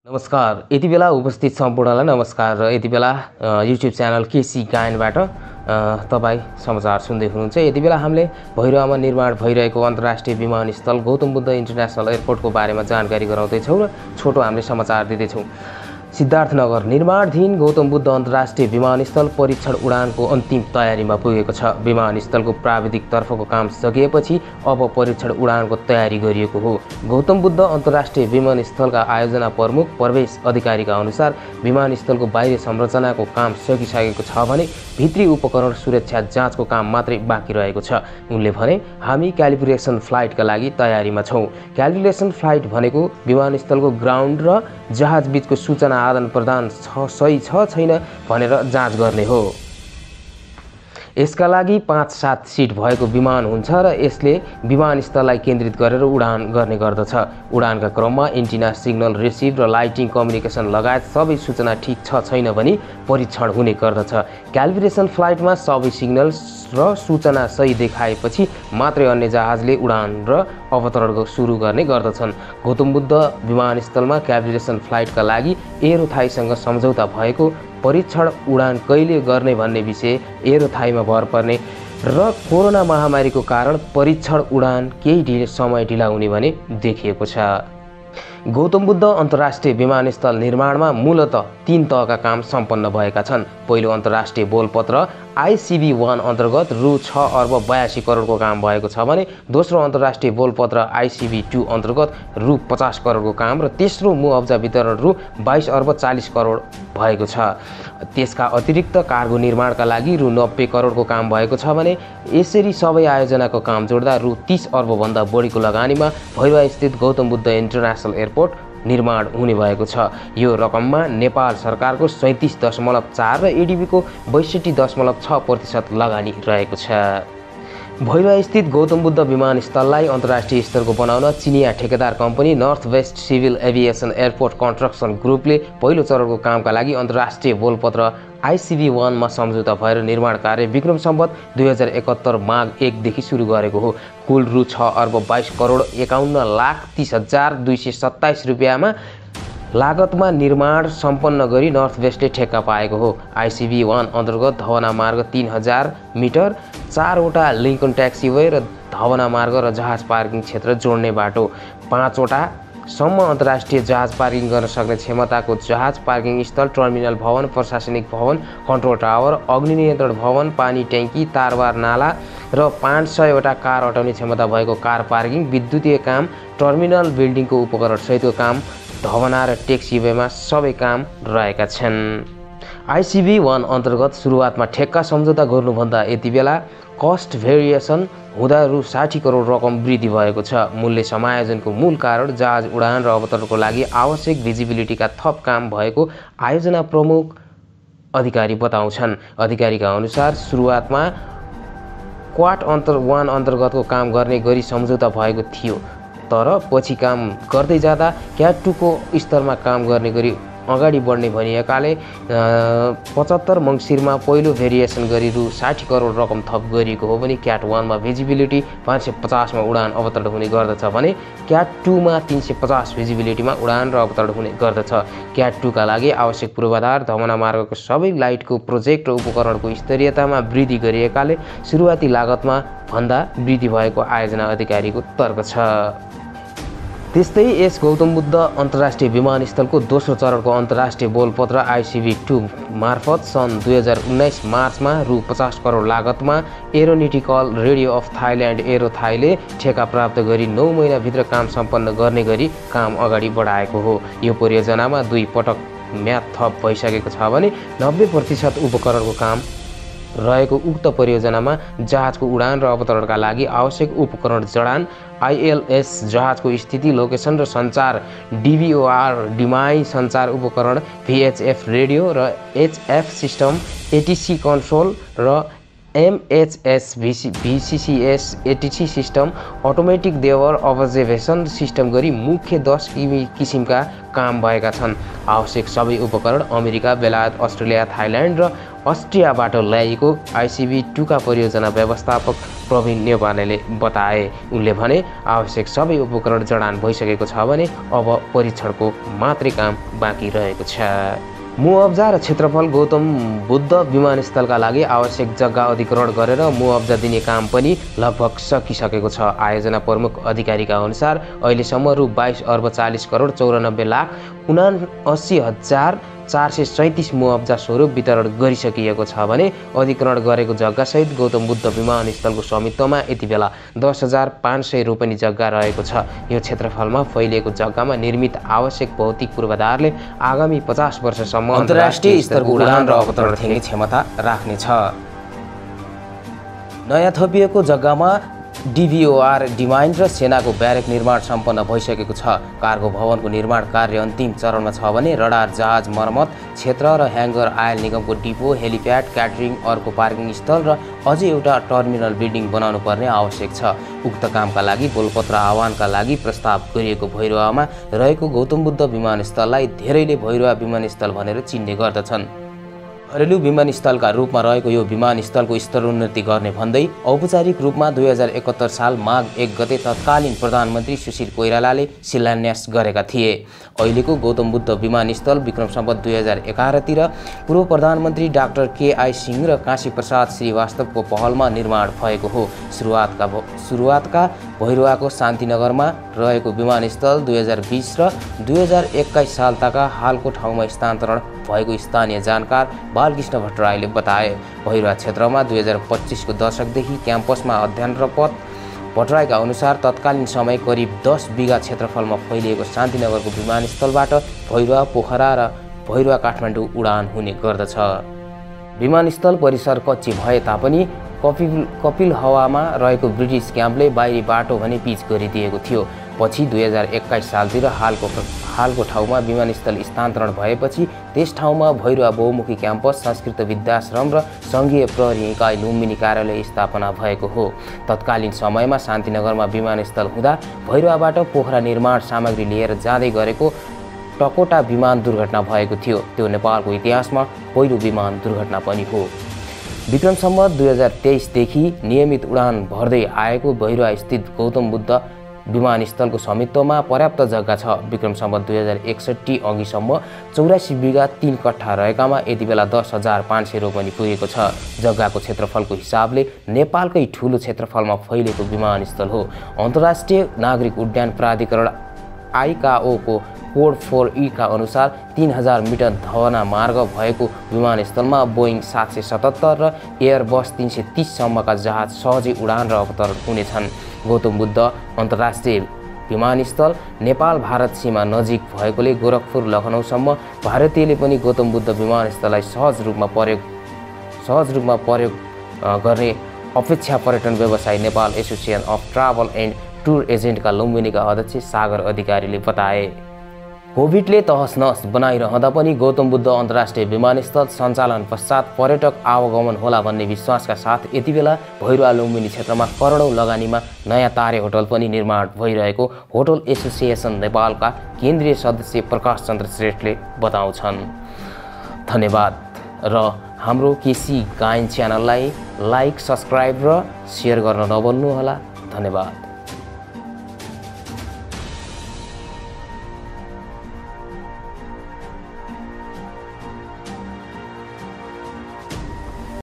नमस्कार। यति बेला उपस्थित सम्पूर्णलाई नमस्कार र यति बेला युट्युब च्यानल केसी गायनबाट तपाईँ समाचार सुन्दै हुनुहुन्छ। यति बेला हामीले भैरवमा निर्माण भइरहेको अन्तर्राष्ट्रिय विमानस्थल गौतम बुद्ध इन्टरनेसनल एयरपोर्टको बारेमा जानकारी गराउँदैछौँ र छोटो हामीले समाचार दिँदैछौँ। सिद्धार्थनगर निर्माणाधीन गौतम बुद्ध अन्तर्राष्ट्रिय विमानस्थल परीक्षण उडानको अन्तिम तयारीमा पुगेको छ। विमानस्थलको प्राविधिक तर्फको काम सकिएपछि अब परीक्षण उडानको तयारी गरिएको हो। गौतम बुद्ध अन्तर्राष्ट्रिय विमानस्थलका आयोजना प्रमुख प्रवेश अधिकारीका अनुसार विमानस्थलको बाह्य संरचनाको काम सकिसकेको छ भने भित्री उपकरण सुरक्षा जाँचको काम मात्रै बाँकी रहेको छ। उनले भने, हामी क्यालिब्रेसन फ्लाइटका लागि तयारीमा छौँ। क्यालिब्रेसन फ्लाइट भनेको विमानस्थलको ग्राउन्ड र जहाज बीचको सूचना आदान प्रदान सही छ छैन भनेर जाँच गर्ने हो। यसका लागि 5-7 सिट भएको विमान हुन्छ र यसले विमानस्थललाई केन्द्रित गरेर उडान गर्ने गर्दछ। उडानका क्रममा एन्टिना, सिग्नल रिसिभ र लाइटिङ, कम्युनिकेसन लगायत सबै सूचना ठिक छ छैन भनी परीक्षण हुने गर्दछ। क्यालिब्रेसन फ्लाइटमा सबै सिग्नल र सूचना सही देखाएपछि मात्रै अन्य जहाजले उडान र अवतरण सुरु गर्ने गर्दछन्। गौतम बुद्ध विमानस्थलमा क्यालिब्रेसन फ्लाइटका लागि एरोथाईसँग सम्झौता भएको, परीक्षण उडान कहिले गर्ने भन्ने विषय एरोथाईमा भर पर्ने र कोरोना महामारीको कारण परीक्षण उडान केही समय ढिला हुने भने देखिएको छ। गौतम बुद्ध अन्तर्राष्ट्रिय विमानस्थल निर्माणमा मूलतः 3 तहका काम सम्पन्न भएका छन्। पहिलो अन्तर्राष्ट्रिय बोलपत्र ICB-1 अन्तर्गत रु 6 अर्ब 82 करोडको काम भएको छ भने दोस्रो अन्तर्राष्ट्रिय बोलपत्र ICB-2 अन्तर्गत रु 50 करोडको काम र तेस्रो मुआब्जा वितरण रु 22 अर्ब 40 करोड भएको छ। त्यसका अतिरिक्त कार्गो निर्माणका लागि रु 90 करोडको काम भएको छ भने यसरी सबै आयोजनाको काम जोड्दा रु 30 अर्बभन्दा बढीको लगानीमा भैरवस्थित गौतम बुद्ध इन्टरनेसनल एयरपोर्ट निर्माण हुने भएको छ। यो रकममा नेपाल सरकारको 37.4 र एडिबीको 62.6% लगानी रहेको छ। भैरवस्थित गौतम बुद्ध विमानस्थललाई अन्तर्राष्ट्रिय स्तरको बनाउन चिनिया ठेकेदार company north west civil aviation airport construction ग्रुपले पहिलो चरणको कामका लागि अन्तर्राष्ट्रिय बोलपत्र ICB-1 मा सम्झौता भएर निर्माण कार्य विक्रम सम्वत 2071 माघ 1 देखि सुरु गरेको हो। कुल रु 6 अर्ब 22 करोड 51,30,227 रुपियाँमा लागतमा निर्माण सम्पन्न गरी नर्थ वेस्टले ठेक्का पाएको हो। ICB-1 अन्तर्गत धवना मार्ग 3000 मिटर, 4वटा लिङ्कन ट्याक्सीवे र धवना मार्ग र जहाज पार्किङ क्षेत्र जोड्ने बाटो, 5वटा सम्म अन्तर्राष्ट्रिय जहाज पार्किङ गर्न सक्ने क्षमताको जहाज पार्किङ स्थल, टर्मिनल भवन, प्रशासनिक भवन, कन्ट्रोल टावर, अग्नि नियन्त्रण भवन, पानी ट्याङ्की, तारबार नाला र 500वटा कार अटाउने क्षमता भएको कार पार्किङ, विद्युतीय काम, टर्मिनल बिल्डिङको उपकरण सहितको काम, धवना र ट्याक्सीवेमा सबै काम रहेका छन्। ICB-1 अन्तर्गत सुरुवातमा ठेक्का सम्झौता गर्नुभन्दा यति बेला कस्ट भेरिएसन हुँदा रु 60 करोड रकम वृद्धि भएको छ। मूल्य समायोजनको मूल कारण जहाज उडान र अवतरणको लागि आवश्यक भिजिबिलिटीका थप काम भएको आयोजना प्रमुख अधिकारी बताउँछन्। अधिकारीका अनुसार सुरुवातमा क्वाड 1 अन्तर्गतको काम गर्ने गरी सम्झौता भएको थियो, तर पछि काम गर्दै जाँदा क्याट 2 को स्तरमा काम गर्ने गरी अगाडि बढ्ने भनिएकाले 75 मङ्सिरमा पहिलो भेरिएसन गरी रु 60 करोड रकम थप गरिएको हो भने क्याट 1 मा भिजिबिलिटी 550 मा उडान अवतरण हुने गर्दछ भने क्याट 2 मा 350 भिजिबिलिटीमा उडान र अवतरण हुने गर्दछ। क्याट 2 का लागि आवश्यक पूर्वाधार, धवना मार्गको सबै लाइटको प्रोजेक्ट र उपकरणको स्तरीयतामा वृद्धि गरिएकाले सुरुवाती लागतमा भन्दा वृद्धि भएको आयोजना अधिकारीको तर्क छ। त्यस्तै यस गौतम बुद्ध अन्तर्राष्ट्रिय विमानस्थलको दोस्रो चरणको अन्तर्राष्ट्रिय बोलपत्र ICB-2 मार्फत सन् 2019 मार्चमा रु 50 करोड लागतमा एरोनटिकल रेडियो अफ थाइल्यान्ड एरोथाईले ठेक्का प्राप्त गरी 9 महिनाभित्र काम सम्पन्न गर्ने गरी काम अगाडि बढाएको हो। यो परियोजनामा 2 पटक म्याद थप भइसकेको छ भने 90% उपकरणको काम रहेको उक्त परियोजनामा जहाजको उडान र अवतरणका लागि आवश्यक उपकरण जडान, ILS, जहाजको स्थिति, लोकेसन र सञ्चार, DVOR, डिमाई सञ्चार उपकरण, VHF रेडियो र HF सिस्टम, ATC कन्ट्रोल र MHS VCCS ATC system, automatic weather observation system गरी मुख्य 10 किसिमका काम भएका छन्। आवश्यक सबै उपकरण अमेरिका, बेलायत, अस्ट्रेलिया, थाइल्यान्ड र अस्ट्रियाबाट ल्याइएको ICV-2 का परियोजना व्यवस्थापक प्रवीण नेपालले बताए। उनले भने आवश्यक सबै उपकरण जडान भइसकेको छ भने अब परीक्षणको मात्रै काम बाँकी रहेको छ। मुआब्जा र क्षेत्रफल गौतम बुद्ध विमानस्थलका लागि आवश्यक जग्गा अधिग्रहण गरेर मुआब्जा दिने काम पनि लगभग सकिसकेको छ। आयोजना प्रमुख अधिकारीका अनुसार अहिलेसम्म रु 22 अर्ब 40 करोड 94 लाख 79,437 मुआब्जा स्वरूप वितरण गरिसकिएको छ भने अधिग्रहण गरेको जग्गासहित गौतम बुद्ध विमानस्थलको स्वामित्वमा यति बेला 10,500 रोपनी जग्गा रहेको छ। यो क्षेत्रफलमा फैलिएको जग्गामा निर्मित आवश्यक भौतिक पूर्वाधारले आगामी 50 वर्षसम्म अन्तर्राष्ट्रिय स्तरको उडान र अवतरण ठेङ्गे क्षमता राख्नेछ। नयाँ थपिएको जग्गामा DVOR डिमाइन र सेनाको ब्यारेक निर्माण सम्पन्न भइसकेको छ। कार्गो भवनको निर्माण कार्य अन्तिम चरणमा छ भने रडार, जहाज मर्मत क्षेत्र र ह्याङ्गर, आयल निगमको डिपो, हेलिप्याड, क्याटरिङ, अर्को पार्किङ स्थल र अझै एउटा टर्मिनल बिल्डिङ बनाउनु पर्ने आवश्यक छ। उक्त कामका लागि बोलपत्र आह्वानका लागि प्रस्ताव गरिएको भैरवामा रहेको गौतम बुद्ध विमानस्थललाई धेरैले भैरवा विमानस्थल भनेर चिन्ने गर्दछन्। घरेलु विमानस्थलका रूपमा रहेको यो विमानस्थलको स्तरोन्नति गर्ने भन्दै औपचारिक रूपमा 2071 साल माघ 1 गते तत्कालीन प्रधानमन्त्री सुशील कोइरालाले शिलान्यास गरेका थिए। अहिलेको गौतम बुद्ध विमानस्थल विक्रम सम्वत 2011 तिर पूर्व प्रधानमन्त्री डाक्टर KI सिंह र काशी प्रसाद श्रीवास्तवको पहलमा निर्माण भएको हो। सुरुवातका भैरवाको शान्तिनगरमा रहेको विमानस्थल 2020 र 2021 सालका हालको ठाउँमा स्थानान्तरण भएको स्थानीय जानकार बालकृष्ण भट्टराईले बताए। भैरवा क्षेत्रमा 2025 को दशकदेखि क्याम्पसमा अध्ययनरत भट्टराईका अनुसार तत्कालीन समय करिब 10 बिघा क्षेत्रफलमा फैलिएको शान्तिनगरको विमानस्थलबाट भैरवा, पोखरा र भैरवा काठमाडौँ उडान हुने गर्दछ। विमानस्थल परिसर कच्ची भए तापनि कपिल हवामा रहेको ब्रिटिस क्याम्पले बाहिरी बाटो भने पिच गरिदिएको थियो। पछि 2021 सालतिर हालको ठाउँमा विमानस्थल स्थानान्तरण भएपछि त्यस ठाउँमा भैरवा बहुमुखी क्याम्पस, संस्कृत विद्याश्रम र सङ्घीय प्रहरी इकाइ लुम्बिनी कार्यालय स्थापना भएको हो। तत्कालीन समयमा शान्तिनगरमा विमानस्थल हुँदा भैरवाबाट पोखरा निर्माण सामग्री लिएर जाँदै गरेको टकोटा विमान दुर्घटना भएको थियो। त्यो नेपालको इतिहासमा पहिलो विमान दुर्घटना पनि हो। विक्रम सम्वत 2023 देखि नियमित उडान भर्दै आएको भैरवा स्थित गौतम बुद्ध विमानस्थलको स्वामित्वमा पर्याप्त जग्गा छ। विक्रम सम्वत 2061 अघिसम्म 84 बिघा 3 कट्ठा रहेकामा यति बेला 10,500 रोपनी पुगेको छ। जग्गाको क्षेत्रफलको हिसाबले नेपालकै ठूलो क्षेत्रफलमा फैलिएको विमानस्थल हो। अन्तर्राष्ट्रिय नागरिक उड्डयन प्राधिकरण ICAO को कोड 4E का अनुसार 3000 मिटर धवना मार्ग भएको विमानस्थलमा बोइङ 777 र एयरबस 330 सम्मका जहाज सहजै उडान र अवतरण हुनेछन्। गौतम बुद्ध अन्तर्राष्ट्रिय विमानस्थल नेपाल भारत सीमा नजिक भएकोले गोरखपुर लखनऊसम्म भारतीयले पनि गौतम बुद्ध विमानस्थललाई सहज रूपमा प्रयोग गर्ने अपेक्षा पर्यटन व्यवसायी Nepal association of travel and tour एजेन्टका लुम्बिनीका अध्यक्ष सागर अधिकारीले बताए। कोभिडले तहस-नहस बनाइरहँदा पनि गौतम बुद्ध अन्तर्राष्ट्रिय विमानस्थल सञ्चालन पश्चात पर्यटक आवागमन होला भन्ने विश्वासका साथ यति बेला भैरवा लुम्बिनी क्षेत्रमा करोडौँ लगानीमा नयाँ तारे होटल पनि निर्माण भइरहेको होटल एसोसिएसन नेपालका केन्द्रीय सदस्य प्रकाश चन्द्र श्रेष्ठले बताउँछन्। धन्यवाद र हाम्रो केसी गायन च्यानललाई लाइक, सब्स्क्राइब र सेयर गर्न नभुल्नुहोला। धन्यवाद।